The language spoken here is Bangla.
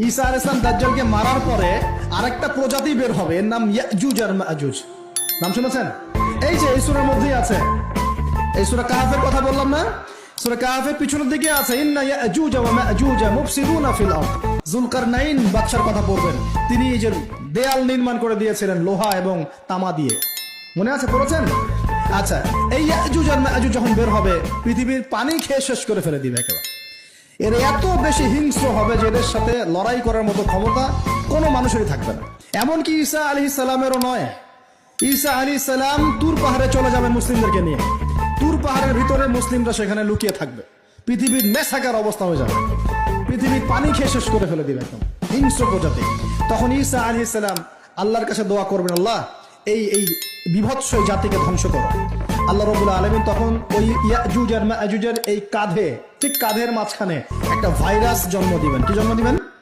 ঈসা আলাইহিস সালাম দাজ্জালকে মারার পরে আরেকটা প্রজাতি বের হবে, এর নাম ইয়াজুজ আর মাজুজ। নাম শুনেছেন? এই যে এই সূরার মধ্যেই আছে, এই সূরা কাহফের কথা বললাম না, সূরা কাহফের পিছনের দিকে আছে ইন্না ইয়াজুজ ওয়া মাজুজ মুফসিদুনা ফিল আরদ। যুলকারনাইন বাদশার কথা পড়বেন, তিনি এই যে দেয়াল নির্মাণ করে দিয়েছিলেন লোহা এবং তামা দিয়ে, মনে আছে, পড়েছেন? আচ্ছা, এই ইয়াজুজ আর মাজুজ যখন বের হবে পৃথিবীর পানি খেয়ে শেষ করে ফেলে দিবে একেবারে। এর এত বেশি হিংস্র হবে যে এদের সাথে লড়াই করার মতো ক্ষমতা কোনো মানুষেরই থাকবে না। এমনকি ঈসা আলাইহিস সালামেরও নয়। ঈসা আলাইহিস সালাম তুর পাহাড়ে চলে যাবেন মুসলিমদেরকে নিয়ে, তুর পাহাড়ের ভিতরে মুসলিমরা সেখানে লুকিয়ে থাকবে, পৃথিবীর মেসাকার অবস্থা হয়ে যাবে, পৃথিবীর পানি খেয়ে শেষ করে ফেলে দিবে একদম হিংস্র প্রজাতি। তখন ঈসা আলাইহিস সালাম আল্লাহর কাছে দোয়া করবেন, আল্লাহ এই এই বিভৎস এই জাতিকে ধ্বংস করো। আল্লাহ রাব্বুল আলামিন তখন ওই ইয়াজুজ আর মাজুজের এই কাঁধে, ঠিক কাঁধের মাঝখানে একটা ভাইরাস জন্ম দিবেন। কি জন্ম দিবেন?